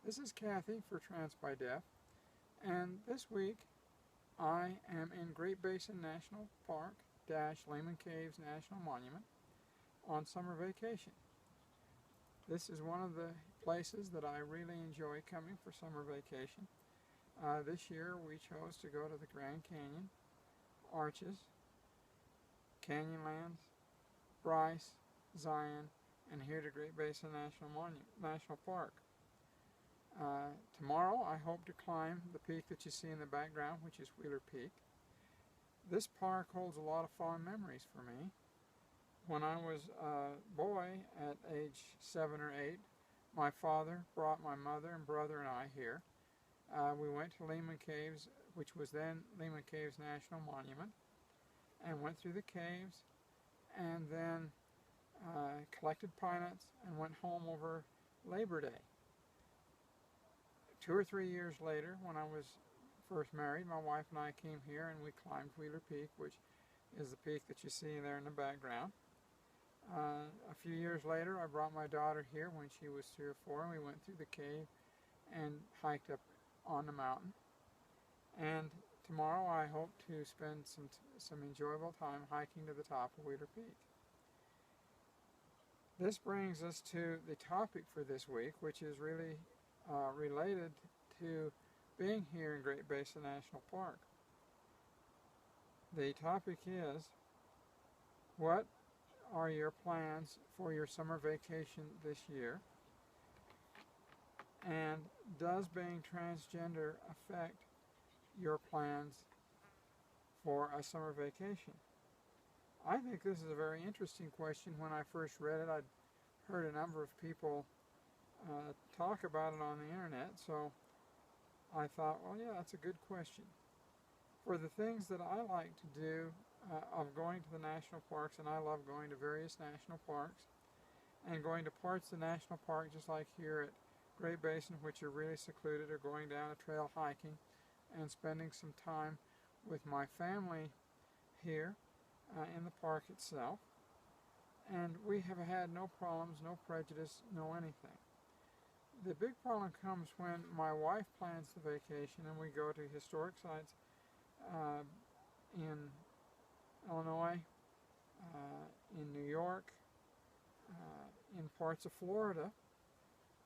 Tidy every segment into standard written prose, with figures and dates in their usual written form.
This is Cathy for Trans by Deaf, and this week I am in Great Basin National Park - Lehman Caves National Monument on summer vacation. This is one of the places that I really enjoy coming for summer vacation. This year we chose to go to the Grand Canyon, Arches, Canyonlands, Bryce, Zion, and here to Great Basin National Park. Tomorrow I hope to climb the peak that you see in the background, which is Wheeler Peak. This park holds a lot of fond memories for me. When I was a boy at age 7 or 8, my father brought my mother and brother and I here. We went to Lehman Caves, which was then Lehman Caves National Monument, and went through the caves, and then collected pine nuts and went home over Labor Day. 2 or 3 years later, when I was first married, my wife and I came here and we climbed Wheeler Peak, which is the peak that you see there in the background. A few years later, I brought my daughter here when she was 3 or 4, and we went through the cave and hiked up on the mountain. And tomorrow I hope to spend some enjoyable time hiking to the top of Wheeler Peak. This brings us to the topic for this week, which is really related to being here in Great Basin National Park. The topic is, what are your plans for your summer vacation this year? And does being transgender affect your plans for a summer vacation? I think this is a very interesting question. When I first read it, I'd heard a number of people talk about it on the internet, so I thought, well, yeah, that's a good question. For the things that I like to do of going to the national parks, and I love going to various national parks, and going to parts of the national park just like here at Great Basin, which are really secluded, or going down a trail hiking and spending some time with my family here in the park itself. And we have had no problems, no prejudice, no anything. The big problem comes when my wife plans the vacation and we go to historic sites in Illinois, in New York, in parts of Florida,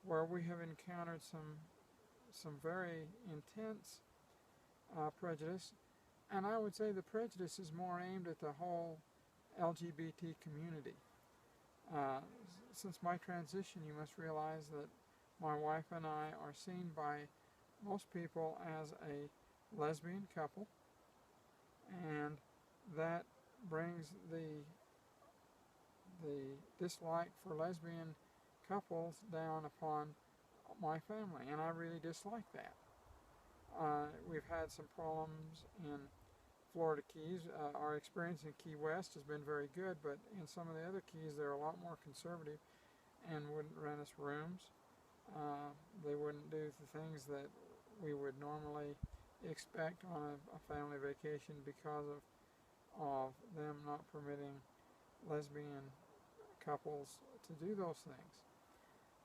where we have encountered some very intense prejudice. And I would say the prejudice is more aimed at the whole LGBT community. Since my transition, you must realize that my wife and I are seen by most people as a lesbian couple, and that brings the dislike for lesbian couples down upon my family, and I really dislike that. We've had some problems in Florida Keys. Our experience in Key West has been very good, but in some of the other keys they're a lot more conservative and wouldn't rent us rooms. They wouldn't do the things that we would normally expect on a family vacation because of them not permitting lesbian couples to do those things.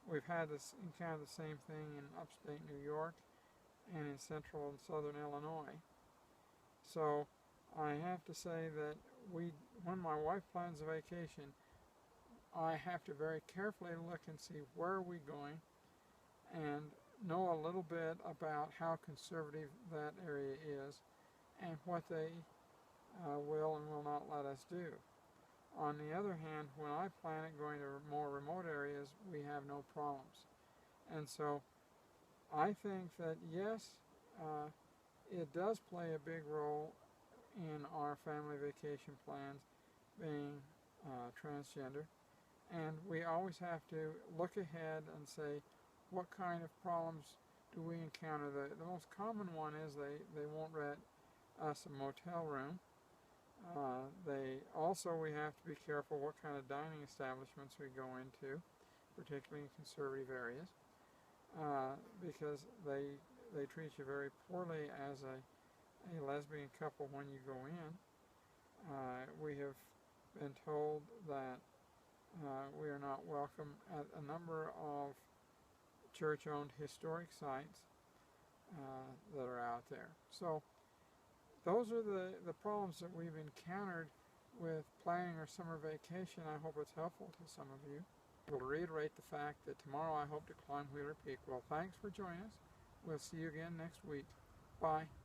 We've had this encounter the same thing in upstate New York and in central and southern Illinois. So I have to say that when my wife plans a vacation, I have to very carefully look and see where are we going and know a little bit about how conservative that area is and what they will and will not let us do. On the other hand, when I plan it going to more remote areas, we have no problems. And so I think that yes, it does play a big role in our family vacation plans being transgender, and we always have to look ahead and say, what kind of problems do we encounter? The most common one is they won't rent us a motel room. We have to be careful what kind of dining establishments we go into, particularly in conservative areas, because they treat you very poorly as a lesbian couple when you go in. We have been told that we are not welcome at a number of church-owned historic sites that are out there. So those are the problems that we've encountered with planning our summer vacation. I hope it's helpful to some of you. We'll reiterate the fact that tomorrow I hope to climb Wheeler Peak. Well, thanks for joining us. We'll see you again next week. Bye.